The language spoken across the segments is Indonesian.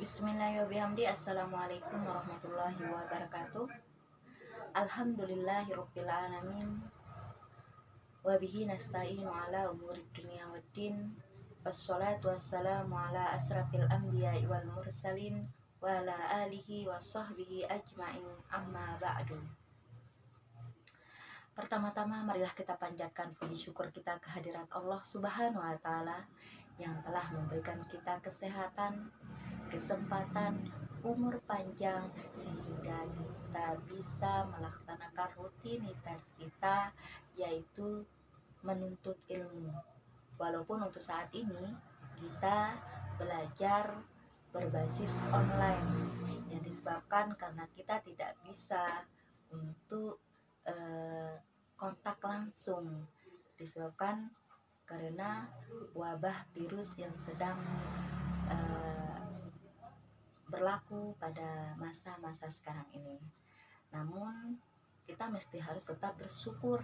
Bismillahirrahmanirrahim. Assalamualaikum warahmatullahi wabarakatuh. Alhamdulillahirabbil alamin. Wa bihi nasta'inu ala umurid dunya waddin. Wassalatu wassalamu ala asrafil anbiya'i wal mursalin wa ala alihi wa sahbihi ajmain, amma ba'du. Pertama-tama marilah kita panjatkan puji syukur kita kehadirat Allah Subhanahu wa taala yang telah memberikan kita kesehatan, kesempatan, umur panjang sehingga kita bisa melaksanakan rutinitas kita, yaitu menuntut ilmu. Walaupun untuk saat ini kita belajar berbasis online yang disebabkan karena kita tidak bisa untuk kontak langsung, disebabkan karena wabah virus yang sedang berlaku pada masa-masa sekarang ini. Namun kita mesti harus tetap bersyukur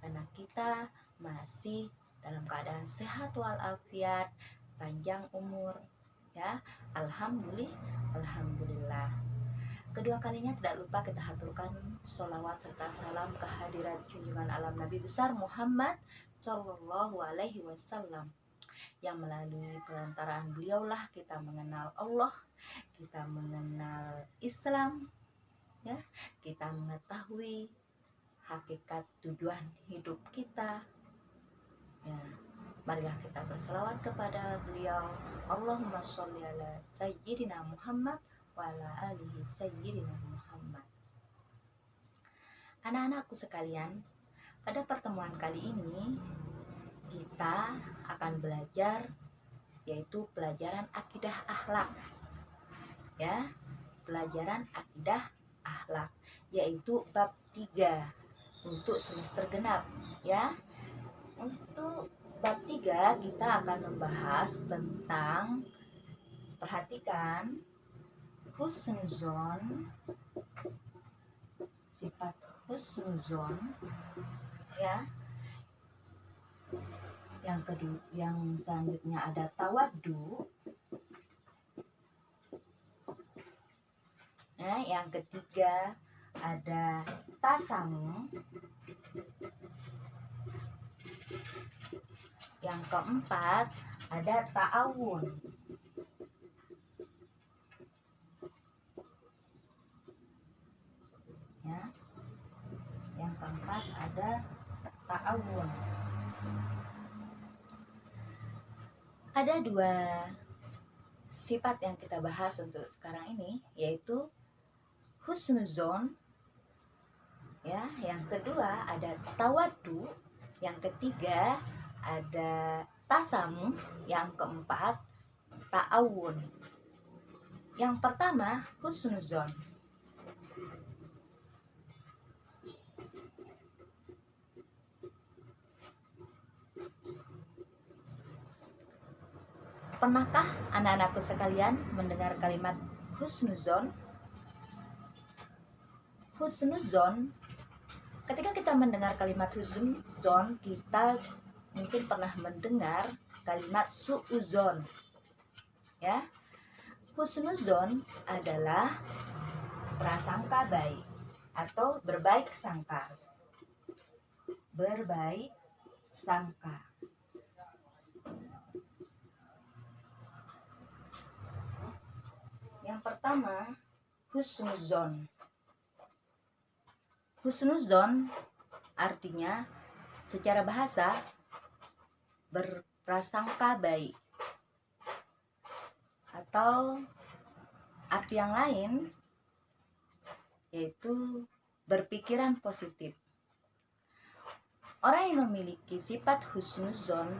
karena kita masih dalam keadaan sehat walafiat, panjang umur, ya. Alhamdulillah. Kedua kalinya tidak lupa kita haturkan sholawat serta salam kehadirat junjungan alam Nabi besar Muhammad Shallallahu Alaihi Wasallam, yang melalui perantaraan beliaulah kita mengenal Allah, kita mengenal Islam, ya, kita mengetahui hakikat tujuan hidup kita. Ya, marilah kita berselawat kepada beliau. Allahumma sholli ala sayyidina Muhammad wa ala alihi sayyidina Muhammad. Anak-anakku sekalian, pada pertemuan kali ini kita akan belajar, yaitu pelajaran akidah akhlak, ya, pelajaran akidah akhlak, yaitu bab 3 untuk semester genap, ya. Untuk bab 3 kita akan membahas tentang, perhatikan, husnuzon, sifat husnuzon, ya. Yang selanjutnya ada tawaddu, nah, yang ketiga ada tasamu, yang keempat ada ta'awun, ya. Yang keempat ada ta'awun. Ada 2 sifat yang kita bahas untuk sekarang ini, yaitu husnuzon, ya. Yang kedua ada tawaddu, yang ketiga ada tasamu, yang keempat ta'awun. Yang pertama husnuzon. Pernahkah anak-anakku sekalian mendengar kalimat husnuzon? Husnuzon, ketika kita mendengar kalimat husnuzon, kita mungkin pernah mendengar kalimat su'uzon, ya. Husnuzon adalah prasangka baik atau berbaik sangka. Berbaik sangka. Yang pertama, husnuzon. Husnuzon artinya secara bahasa berprasangka baik, atau arti yang lain yaitu berpikiran positif. Orang yang memiliki sifat husnuzon,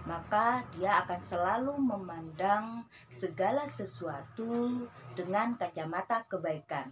maka dia akan selalu memandang segala sesuatu dengan kacamata kebaikan.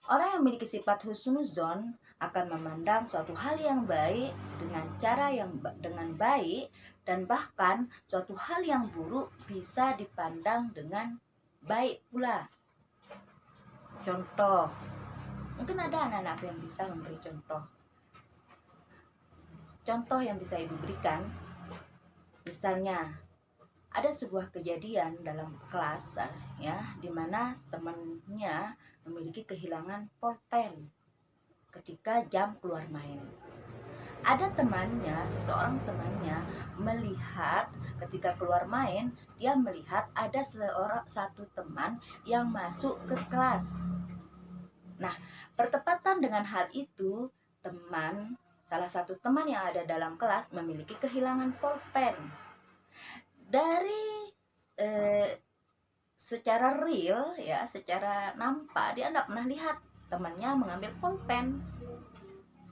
Orang yang memiliki sifat husnuzon akan memandang suatu hal yang baik dengan cara dengan baik, dan bahkan suatu hal yang buruk bisa dipandang dengan baik pula. Contoh, mungkin ada anak-anak yang bisa memberi contoh. Contoh yang bisa ibu berikan, misalnya Ada sebuah kejadian dalam kelas ya, di mana temannya memiliki kehilangan pulpen ketika jam keluar main. Ada temannya, seseorang temannya melihat ketika keluar main, dia melihat ada satu teman yang masuk ke kelas. Nah, bertepatan dengan hal itu, salah satu teman yang ada dalam kelas memiliki kehilangan pulpen. Dari secara real ya, secara nampak dia tidak pernah lihat temannya mengambil pulpen.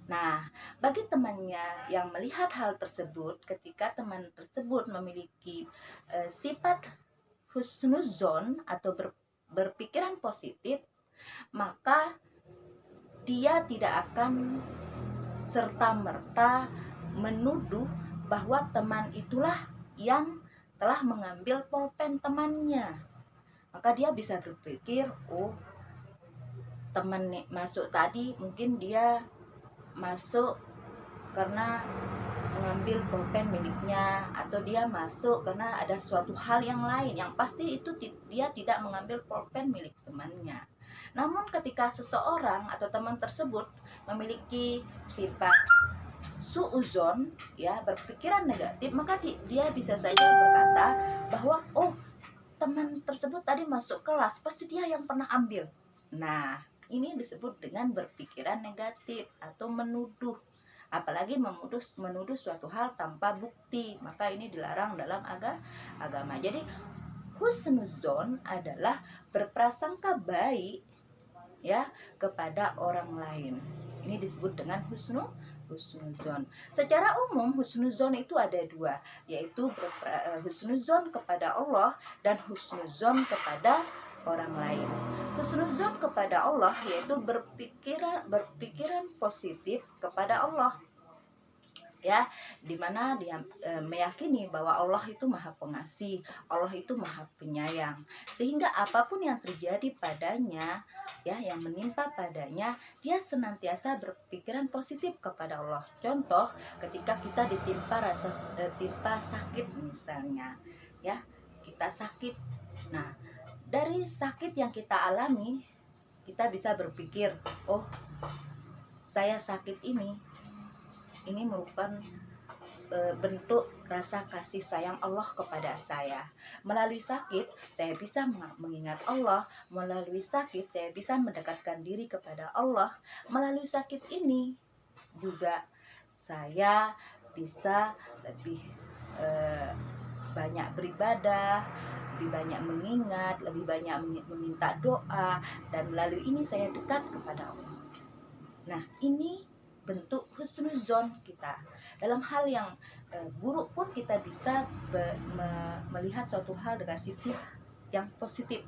Nah, bagi temannya yang melihat hal tersebut, ketika teman tersebut memiliki sifat husnuzon atau berpikiran positif, maka dia tidak akan serta-merta menuduh bahwa teman itulah yang telah mengambil pulpen temannya. Maka dia bisa berpikir, oh, teman masuk tadi mungkin dia masuk karena mengambil pulpen miliknya, atau dia masuk karena ada suatu hal yang lain. Yang pasti itu dia tidak mengambil pulpen milik temannya. Namun ketika seseorang atau teman tersebut memiliki sifat suuzon ya, berpikiran negatif, maka dia bisa saja berkata bahwa oh, teman tersebut tadi masuk kelas, pasti dia yang pernah ambil. Nah, ini disebut dengan berpikiran negatif atau menuduh. Apalagi menuduh suatu hal tanpa bukti, maka ini dilarang dalam agama. Jadi husnuzon adalah berprasangka baik ya kepada orang lain. Ini disebut dengan husnuzon. Secara umum husnuzon itu ada dua, yaitu husnuzon kepada Allah dan husnuzon kepada orang lain. Husnuzon kepada Allah yaitu berpikiran positif kepada Allah ya, dimana dia meyakini bahwa Allah itu maha pengasih, Allah itu maha penyayang, sehingga apapun yang terjadi padanya ya, yang menimpa padanya, dia senantiasa berpikiran positif kepada Allah. Contoh, ketika kita ditimpa timpa sakit misalnya ya, kita sakit. Nah, dari sakit yang kita alami, kita bisa berpikir, oh, saya sakit ini merupakan bentuk rasa kasih sayang Allah kepada saya. Melalui sakit, saya bisa mengingat Allah. Melalui sakit, saya bisa mendekatkan diri kepada Allah. Melalui sakit ini juga saya bisa lebih banyak beribadah, lebih banyak mengingat, lebih banyak meminta doa, dan melalui ini saya dekat kepada Allah. Nah, ini bentuk husnuzon kita. Dalam hal yang buruk pun kita bisa melihat suatu hal dengan sisi yang positif.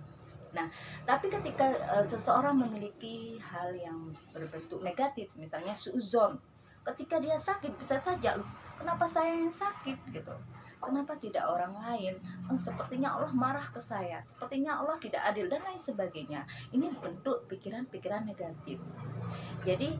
Nah, tapi ketika seseorang memiliki hal yang berbentuk negatif, misalnya suuzon, ketika dia sakit bisa saja, loh, kenapa saya yang sakit gitu? Kenapa tidak orang lain? Sepertinya Allah marah ke saya, sepertinya Allah tidak adil, dan lain sebagainya. Ini bentuk pikiran-pikiran negatif. Jadi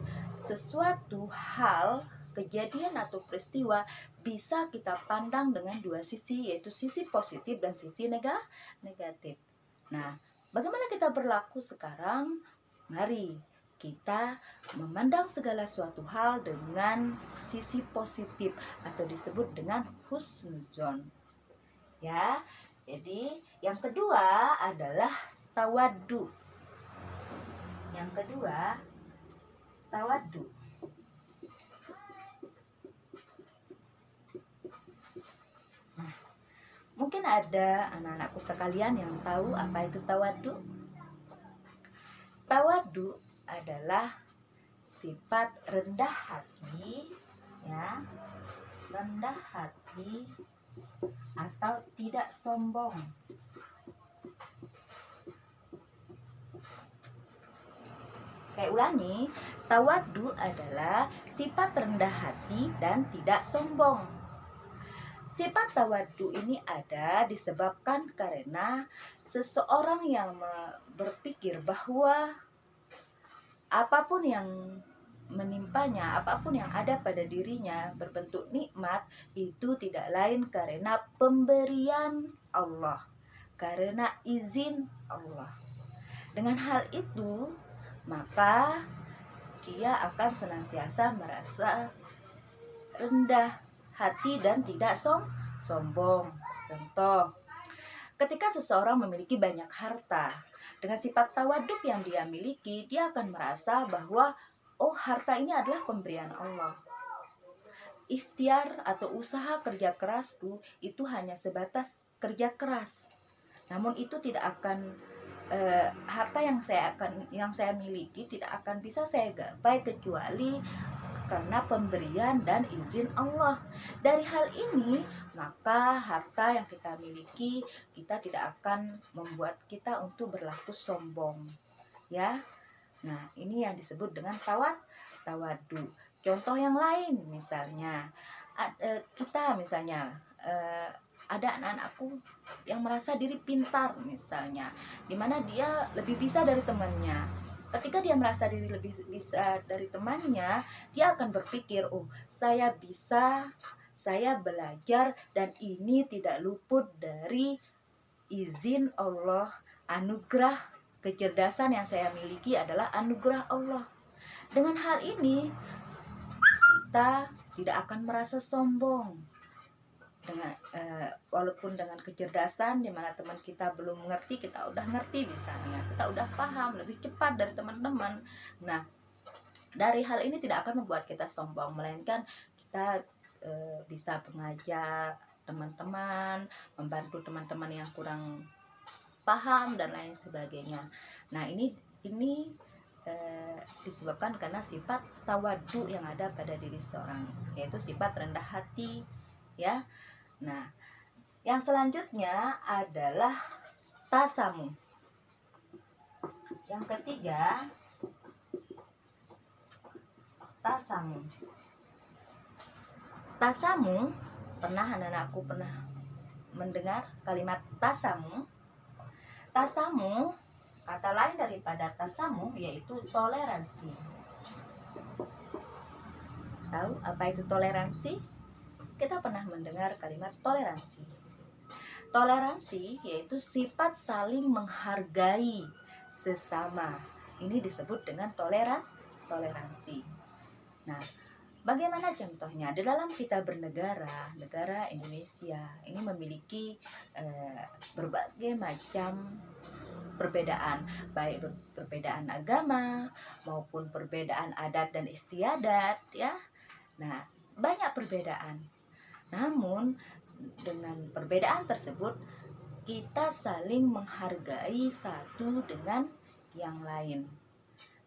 sesuatu hal, kejadian atau peristiwa bisa kita pandang dengan dua sisi, yaitu sisi positif dan sisi negatif. Nah, bagaimana kita berlaku sekarang? Mari kita memandang segala suatu hal dengan sisi positif atau disebut dengan husnuzon. Ya, jadi yang kedua adalah tawaddu. Yang kedua, tawaddu. Nah, mungkin ada anak-anakku sekalian yang tahu apa itu tawaddu. Tawaddu adalah sifat rendah hati ya, rendah hati atau tidak sombong. Saya ulangi, tawaddu adalah sifat rendah hati dan tidak sombong. Sifat tawaddu ini ada disebabkan karena seseorang yang berpikir bahwa apapun yang menimpanya, apapun yang ada pada dirinya berbentuk nikmat, itu tidak lain karena pemberian Allah, karena izin Allah. Dengan hal itu, maka dia akan senantiasa merasa rendah hati dan tidak sombong. Contoh, ketika seseorang memiliki banyak harta, dengan sifat tawaduk yang dia miliki, dia akan merasa bahwa oh, harta ini adalah pemberian Allah. Ikhtiar atau usaha kerja kerasku itu hanya sebatas kerja keras. Namun itu tidak akan harta yang saya miliki tidak akan bisa saya gapai kecuali karena pemberian dan izin Allah. Dari hal ini, maka harta yang kita miliki, kita tidak akan membuat kita untuk berlaku sombong, ya. Nah, ini yang disebut dengan tawadu. Contoh yang lain, misalnya kita misalnya ada anak-anakku yang merasa diri pintar misalnya, dimana dia lebih bisa dari temannya. Ketika dia merasa diri lebih bisa dari temannya, dia akan berpikir, oh, saya bisa, saya belajar, dan ini tidak luput dari izin Allah. Anugerah kecerdasan yang saya miliki adalah anugerah Allah. Dengan hal ini, kita tidak akan merasa sombong. Walaupun dengan kecerdasan di mana teman kita belum mengerti, kita udah ngerti misalnya, kita udah paham lebih cepat dari teman-teman. Nah, dari hal ini tidak akan membuat kita sombong, melainkan kita bisa mengajar teman-teman, membantu teman-teman yang kurang paham dan lain sebagainya. Nah, ini disebabkan karena sifat tawadu yang ada pada diri seorang, yaitu sifat rendah hati, ya. Nah, yang selanjutnya adalah tasamu. Yang ketiga, tasamu. Tasamu, anak-anakku pernah mendengar kalimat tasamu? Tasamu, kata lain daripada tasamu yaitu toleransi. Tahu apa itu toleransi? Kita pernah mendengar kalimat toleransi. Toleransi yaitu sifat saling menghargai sesama. Ini disebut dengan toleransi. Nah, bagaimana contohnya? Di dalam kita bernegara, negara Indonesia ini memiliki berbagai macam perbedaan, baik perbedaan agama maupun perbedaan adat dan istiadat, ya. Nah, banyak perbedaan. Namun dengan perbedaan tersebut kita saling menghargai satu dengan yang lain.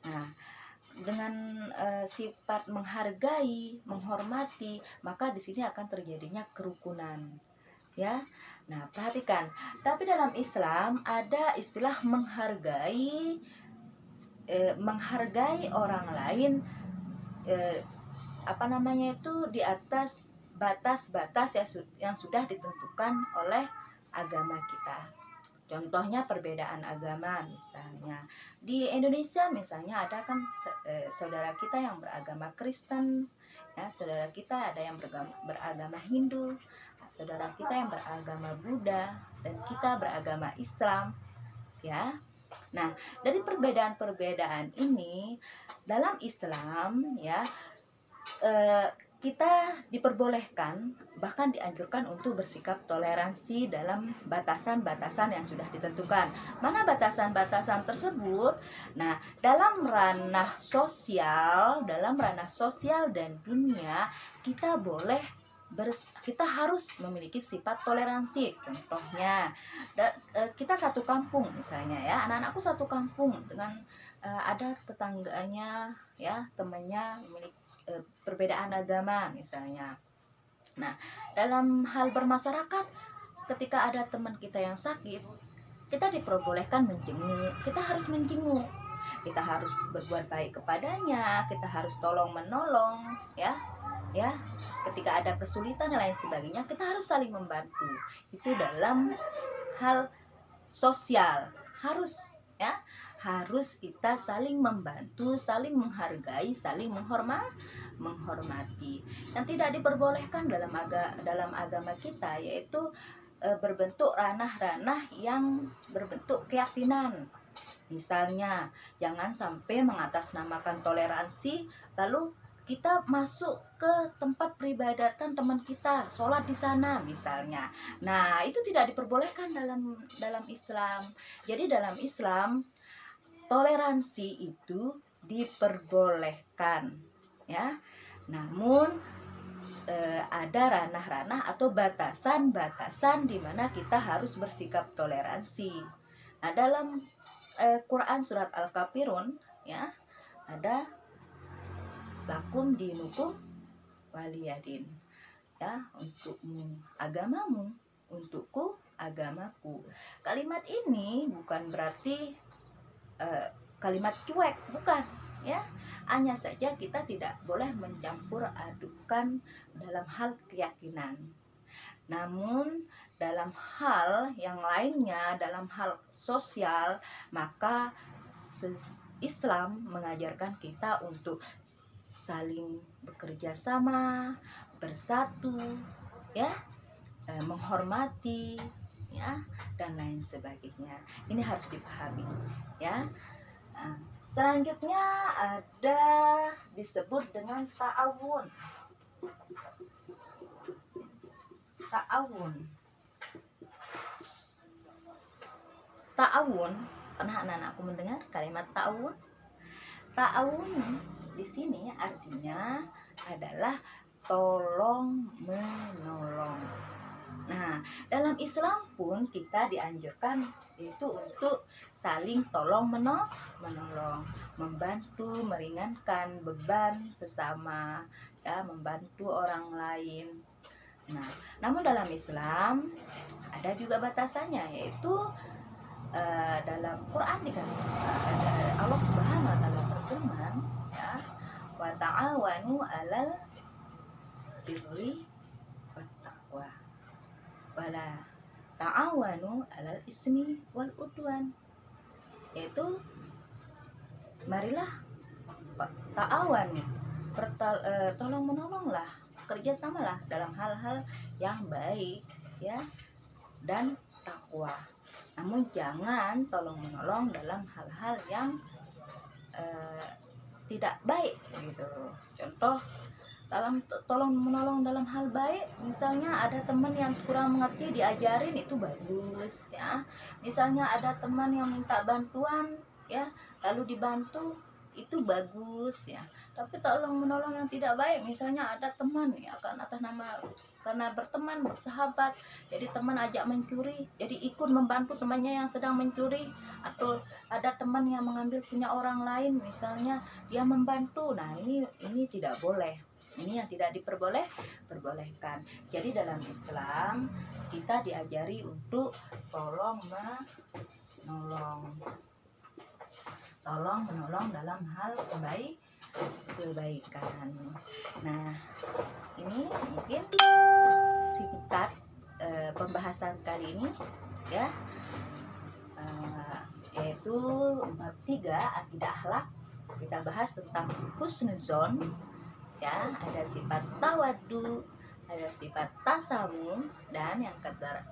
Nah, dengan sifat menghargai, menghormati, maka di sini akan terjadinya kerukunan, ya. Nah, perhatikan, tapi dalam Islam ada istilah menghargai orang lain di atas batas-batas yang sudah ditentukan oleh agama kita. Contohnya perbedaan agama, misalnya di Indonesia misalnya ada kan saudara kita yang beragama Kristen, ya, saudara kita ada yang beragama Hindu, saudara kita yang beragama Buddha, dan kita beragama Islam, ya. Nah, dari perbedaan-perbedaan ini dalam Islam, ya, kita diperbolehkan, bahkan dianjurkan untuk bersikap toleransi dalam batasan-batasan yang sudah ditentukan. Mana batasan-batasan tersebut? Nah, dalam ranah sosial dan dunia, kita harus memiliki sifat toleransi. Contohnya, kita satu kampung misalnya, ya, anak-anakku satu kampung dengan ada tetangganya, ya, temannya memiliki perbedaan agama misalnya. Nah, dalam hal bermasyarakat, ketika ada teman kita yang sakit, kita diperbolehkan menjenguk. Kita harus menjenguk, kita harus berbuat baik kepadanya, kita harus tolong menolong, ya. Ketika ada kesulitan dan lain sebagainya, kita harus saling membantu. Itu dalam hal sosial harus, ya. harus kita saling membantu, saling menghargai, saling menghormati. Yang tidak diperbolehkan dalam agama kita yaitu berbentuk ranah-ranah yang berbentuk keyakinan. Misalnya, jangan sampai mengatasnamakan toleransi lalu kita masuk ke tempat peribadatan teman kita, sholat di sana misalnya. Nah, itu tidak diperbolehkan dalam Islam. Jadi dalam Islam toleransi itu diperbolehkan, ya. Namun ada ranah-ranah atau batasan-batasan di mana kita harus bersikap toleransi. Nah, dalam Quran surat Al-Kafirun, ya, ada lakum dinukum waliyadin, ya, untukmu agamamu, untukku agamaku. Kalimat ini bukan berarti kalimat cuek, bukan, ya. Hanya saja kita tidak boleh mencampur adukan dalam hal keyakinan. Namun dalam hal yang lainnya, dalam hal sosial, maka Islam mengajarkan kita untuk saling bekerja sama, bersatu, ya, menghormati, ya, dan lain sebagainya. Ini harus dipahami, ya. Selanjutnya ada disebut dengan ta'awun. Ta'awun, pernah anak-anakku mendengar kalimat ta'awun? Ta'awun di sini artinya adalah tolong menolong. Nah, dalam Islam pun kita dianjurkan itu untuk saling tolong menolong, membantu meringankan beban sesama, ya, membantu orang lain. Nah, namun dalam Islam ada juga batasannya, yaitu dalam Quran dikatakan Allah Subhanahu wa taala berfirman, ya, wa ta'awanu 'alal birri wat taqwa wala ta'awanu 'alal ismi wal udwan, yaitu marilah ta'awanu, tolong menolonglah, kerjasamalah dalam hal-hal yang baik, ya, dan takwa. Namun jangan tolong menolong dalam hal-hal yang tidak baik gitu. Contoh, tolong menolong dalam hal baik, misalnya ada teman yang kurang mengerti diajarin, itu bagus, ya. Misalnya ada teman yang minta bantuan, ya, lalu dibantu, itu bagus, ya. Tapi tolong menolong yang tidak baik, misalnya ada teman, ya, karena berteman, bersahabat, jadi teman ajak mencuri, jadi ikut membantu temannya yang sedang mencuri. Atau ada teman yang mengambil punya orang lain, misalnya dia membantu. Nah, ini tidak boleh. Ini yang tidak diperbolehkan. Jadi dalam Islam kita diajari untuk tolong menolong dalam hal kebaikan. Nah, ini mungkin singkat pembahasan kali ini, ya, yaitu bab 3 akidah akhlak. Kita bahas tentang husnuzon, ya, ada sifat tawaddu, ada sifat tasamu, dan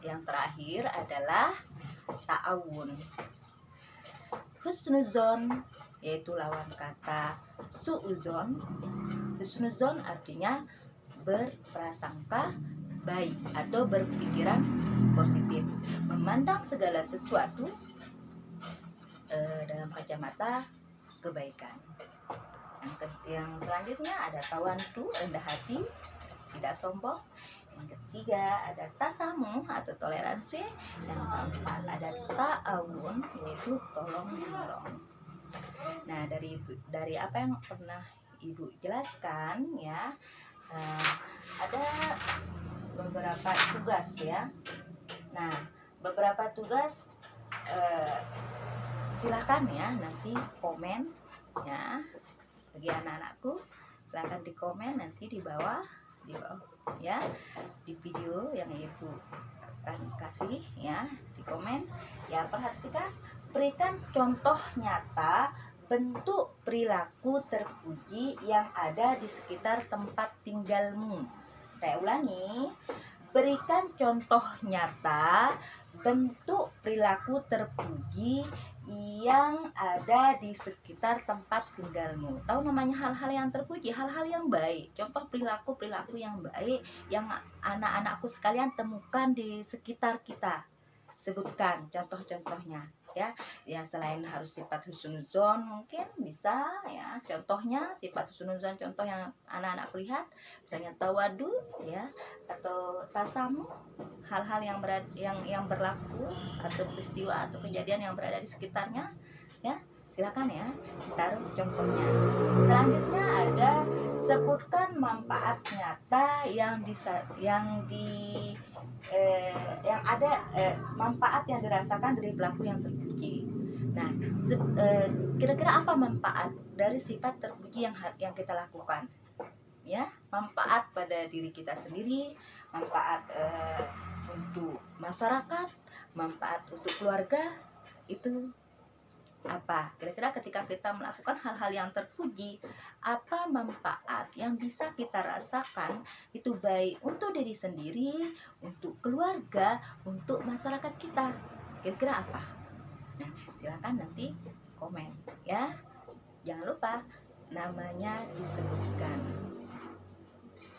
yang terakhir adalah ta'awun. Husnuzon yaitu lawan kata su'uzon. Husnuzon artinya berprasangka baik atau berpikiran positif, memandang segala sesuatu dalam kacamata kebaikan. Yang selanjutnya ada tawaddu, rendah hati, tidak sombong. Yang ketiga ada tasamuh atau toleransi. Yang keempat ada ta'awun, yaitu tolong menolong. Nah, dari apa yang pernah Ibu jelaskan, ya, ada beberapa tugas, ya. Nah, beberapa tugas silakan, ya, nanti komen, ya, bagi anak-anakku, silakan di komen nanti di bawah, ya, di video yang Ibu akan kasih, ya, di komen, ya. Perhatikan Berikan contoh nyata bentuk perilaku terpuji yang ada di sekitar tempat tinggalmu. Saya ulangi, berikan contoh nyata bentuk perilaku terpuji yang ada di sekitar tempat tinggalmu. Tahu namanya hal-hal yang terpuji, hal-hal yang baik. Contoh perilaku-perilaku yang baik yang anak-anakku sekalian temukan di sekitar kita. Sebutkan contoh-contohnya ya. Ya, selain harus sifat husnuzon, mungkin bisa ya contohnya sifat husnuzon, contoh yang anak-anak lihat misalnya tawadu ya, atau tasamu, hal-hal yang berlaku atau peristiwa atau kejadian yang berada di sekitarnya ya. Silakan ya taruh contohnya. Selanjutnya ada sebutkan manfaat nyata yang ada manfaat yang dirasakan dari pelaku yang terpuji. Nah, kira-kira apa manfaat dari sifat terpuji yang kita lakukan? Ya, manfaat pada diri kita sendiri, manfaat untuk masyarakat, manfaat untuk keluarga, itu apa? Kira-kira ketika kita melakukan hal-hal yang terpuji, apa manfaat yang bisa kita rasakan, itu baik untuk diri sendiri, untuk keluarga, untuk masyarakat kita. Kira-kira apa? Nah, silakan nanti komen ya. Jangan lupa namanya disebutkan.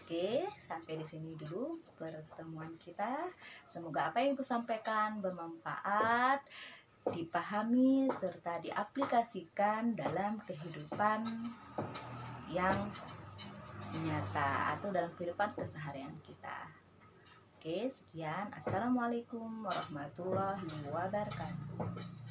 Oke, sampai di sini dulu pertemuan kita. Semoga apa yang kusampaikan bermanfaat, dipahami serta diaplikasikan dalam kehidupan yang nyata atau dalam kehidupan keseharian kita. Oke, sekian. Assalamualaikum warahmatullahi wabarakatuh.